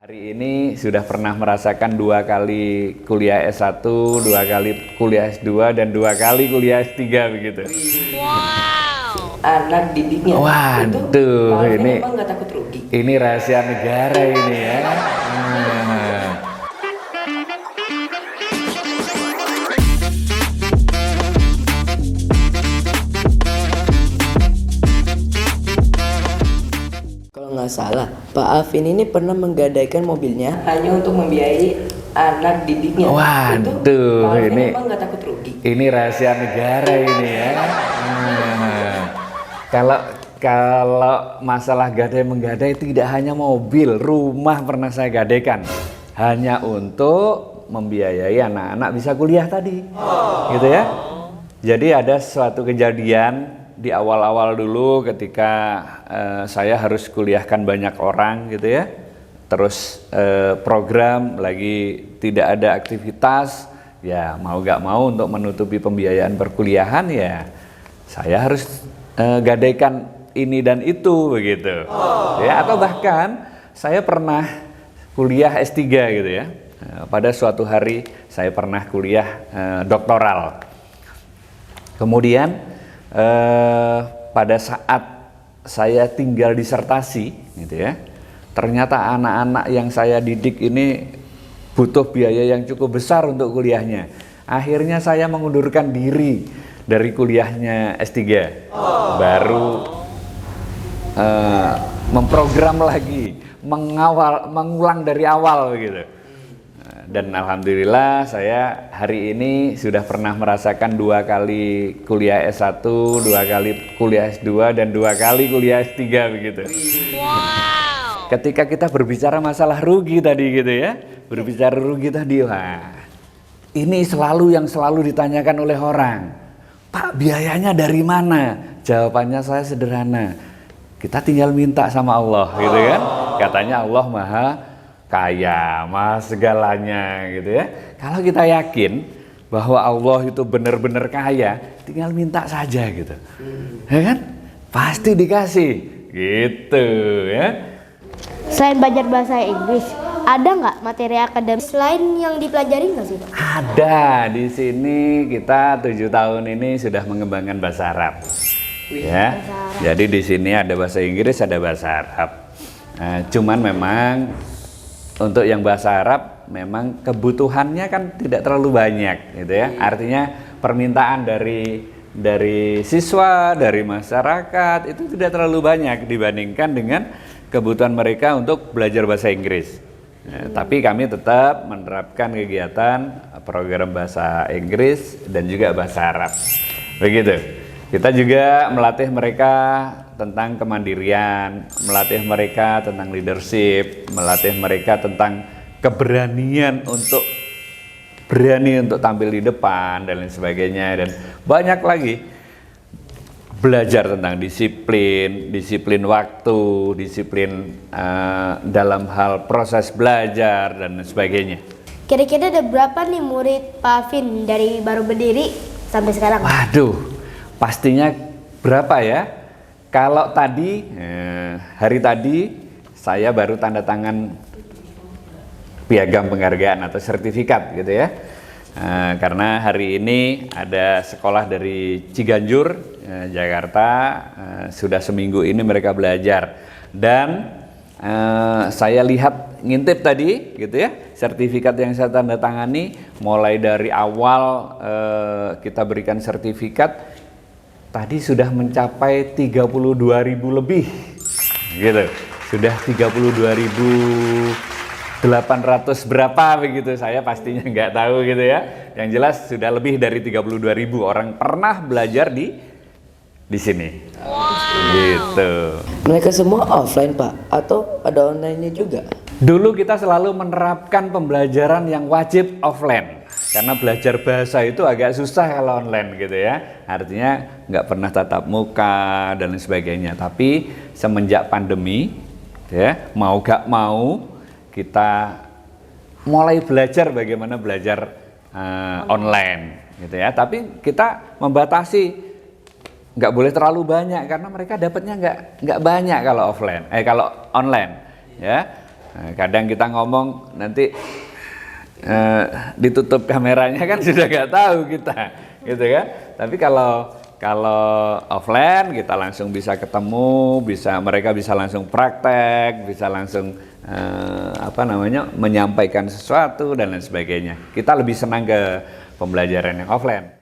Hari ini sudah pernah merasakan 2 kali kuliah S1, 2 kali kuliah S2, dan 2 kali kuliah S3 begitu. Wow. Anak didiknya Waduh, itu Pak Alvin ini emang nggak takut rugi? ini rahasia negara ini ya. Kalau nggak salah, Pak Alvin ini pernah menggadaikan mobilnya hanya untuk membiayai anak didiknya. Itu Waduh, Pak Alvin ini emang nggak takut rugi? ini rahasia negara ini ya. Kalau masalah gadai menggadai, tidak hanya mobil, rumah pernah saya gadaikan hanya untuk membiayai anak-anak bisa kuliah tadi, gitu ya. Jadi ada suatu kejadian di awal-awal dulu ketika saya harus kuliahkan banyak orang, gitu ya. Terus program lagi tidak ada aktivitas, ya mau gak mau untuk menutupi pembiayaan perkuliahan ya saya harus gadaikan ini dan itu begitu. Ya, atau bahkan saya pernah kuliah S3 gitu ya. Pada suatu hari saya pernah kuliah doktoral. Kemudian pada saat saya tinggal disertasi gitu ya, ternyata anak-anak yang saya didik ini butuh biaya yang cukup besar untuk kuliahnya. Akhirnya saya mengundurkan diri dari kuliahnya S3. Baru memprogram lagi, mengulang dari awal gitu. Dan alhamdulillah saya hari ini sudah pernah merasakan 2 kali kuliah S1, 2 kali kuliah S2, dan 2 kali kuliah S3 begitu. Wow. Ketika kita berbicara masalah rugi tadi gitu ya, berbicara rugi tadi, wah, ini yang selalu ditanyakan oleh orang. Pak, biayanya dari mana? Jawabannya saya sederhana. Kita tinggal minta sama Allah gitu kan. Katanya Allah Maha Kaya, Maha segalanya gitu ya. Kalau kita yakin bahwa Allah itu benar-benar kaya, tinggal minta saja gitu. Ya kan? Pasti dikasih gitu ya. Selain belajar bahasa Inggris, ada nggak materi akademis lain yang dipelajari nggak sih Pak? Ada, di sini kita 7 tahun ini sudah mengembangkan bahasa Arab. Ya, jadi di sini ada bahasa Inggris, ada bahasa Arab. Cuman memang untuk yang bahasa Arab memang kebutuhannya kan tidak terlalu banyak, gitu ya. Artinya permintaan dari siswa, dari masyarakat itu tidak terlalu banyak dibandingkan dengan kebutuhan mereka untuk belajar bahasa Inggris. Tapi kami tetap menerapkan kegiatan program bahasa Inggris dan juga bahasa Arab. Begitu. Kita juga melatih mereka tentang kemandirian, melatih mereka tentang leadership, melatih mereka tentang keberanian untuk berani untuk tampil di depan dan lain sebagainya, dan banyak lagi. Belajar tentang disiplin waktu, disiplin dalam hal proses belajar dan sebagainya. Kira-kira ada berapa nih murid Pak Alvin dari baru berdiri sampai sekarang? Waduh, pastinya berapa ya? Kalau tadi, hari tadi saya baru tanda tangan piagam penghargaan atau sertifikat gitu ya. Karena hari ini ada sekolah dari Ciganjur, Jakarta, sudah seminggu ini mereka belajar. Dan saya lihat ngintip tadi gitu ya, sertifikat yang saya tanda tangani mulai dari awal kita berikan sertifikat tadi sudah mencapai 32.000 lebih gitu. Sudah 32.800 berapa begitu, saya pastinya nggak tahu gitu ya. Yang jelas sudah lebih dari 32.000 orang pernah belajar di sini. Gitu. Mereka semua offline Pak, atau ada online-nya juga? Dulu kita selalu menerapkan pembelajaran yang wajib offline, karena belajar bahasa itu agak susah kalau online gitu ya. Artinya nggak pernah tatap muka dan lain sebagainya. Tapi semenjak pandemi, ya mau gak mau kita mulai belajar bagaimana belajar online gitu ya. Tapi kita membatasi, nggak boleh terlalu banyak karena mereka dapatnya nggak banyak kalau offline, kalau online ya. Nah, kadang kita ngomong nanti ditutup kameranya kan sudah nggak tahu kita, gitu kan. Tapi kalau offline kita langsung bisa ketemu, mereka bisa langsung praktek, bisa langsung menyampaikan sesuatu dan lain sebagainya. Kita lebih senang ke pembelajaran yang offline.